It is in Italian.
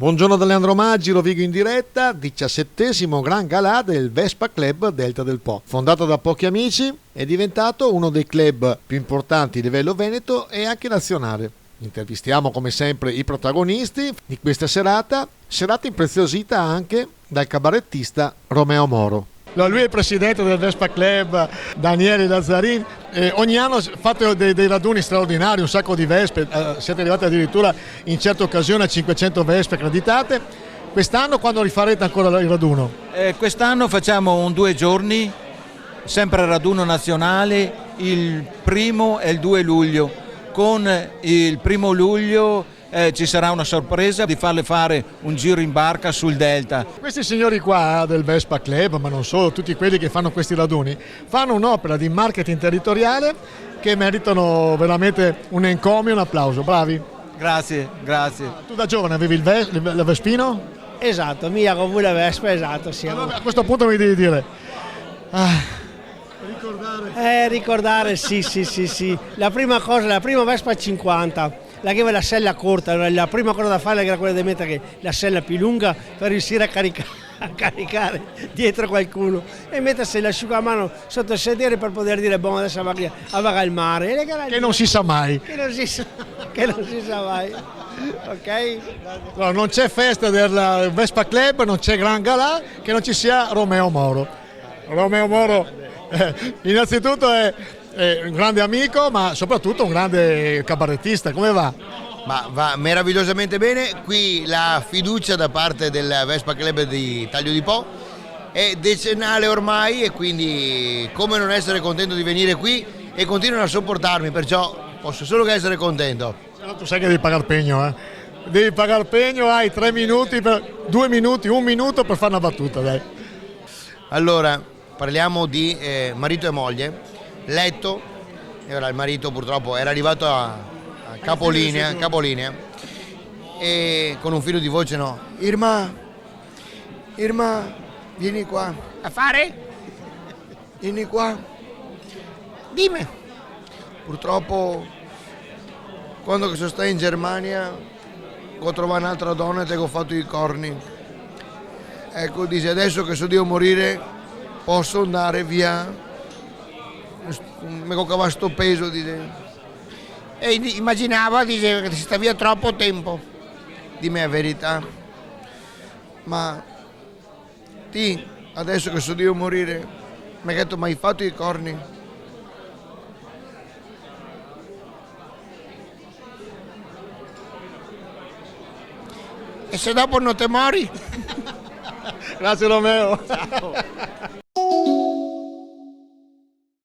Buongiorno da Leandro Maggi, Rovigo in diretta, 17° Gran Galà del Vespa Club Delta del Po. Fondato da pochi amici, è diventato uno dei club più importanti a livello veneto e anche nazionale. Intervistiamo come sempre i protagonisti di questa serata impreziosita anche dal cabarettista Romeo Moro. Lui è il presidente del Vespa Club, Daniele Lazzarin. Ogni anno fate dei raduni straordinari, un sacco di vespe, siete arrivati addirittura in certe occasioni a 500 vespe accreditate. Quest'anno quando rifarete ancora il raduno? Quest'anno facciamo un 2 giorni, sempre raduno nazionale, il 1° e il 2 luglio. Con il 1° luglio ci sarà una sorpresa di farle fare un giro in barca sul Delta. Questi signori qua del Vespa Club, ma non solo, tutti quelli che fanno questi raduni, fanno un'opera di marketing territoriale che meritano veramente un encomio e un applauso. Bravi. Grazie. Tu da giovane avevi il Vespino? Esatto, mia con voi la Vespa, esatto. Sì. Allora, a questo punto mi devi dire... Ricordare, sì. La prima Vespa 50. La che aveva la sella corta, la prima cosa da fare era quella di mettere la sella più lunga per riuscire a caricare dietro qualcuno e mettersi l'asciugamano sotto il sedere per poter dire buon adesso avvaga il mare. Che non si sa mai. Che non si sa mai. Ok? No, non c'è festa del Vespa Club, non c'è Gran Galà che non ci sia Romeo Moro. Romeo Moro innanzitutto è un grande amico, ma soprattutto un grande cabarettista. Come va? Ma va meravigliosamente bene. Qui la fiducia da parte del Vespa Club di Taglio di Po è decennale ormai e quindi come non essere contento di venire qui, e continuano a sopportarmi, perciò posso solo che essere contento. No, tu sai che devi pagare pegno, eh? Devi pagare pegno, hai 3 minuti, 2 minuti, 1 minuto per fare una battuta, dai. Allora, parliamo di marito e moglie. Letto, e ora il marito purtroppo era arrivato a capolinea e con un filo di voce Irma, vieni qua. A fare? Vieni qua. Dimmi. Purtroppo quando sono stato in Germania ho trovato un'altra donna e te ho fatto i corni. Ecco, dice adesso che so devo morire posso andare via. Mi coccava sto peso, dice. E immaginava, dice, che si sta via troppo tempo. Dimmi la verità. Ma ti, adesso che so devo morire, mi hai detto, ma hai fatto i corni? E se dopo non te mori? Grazie Romeo. Ciao.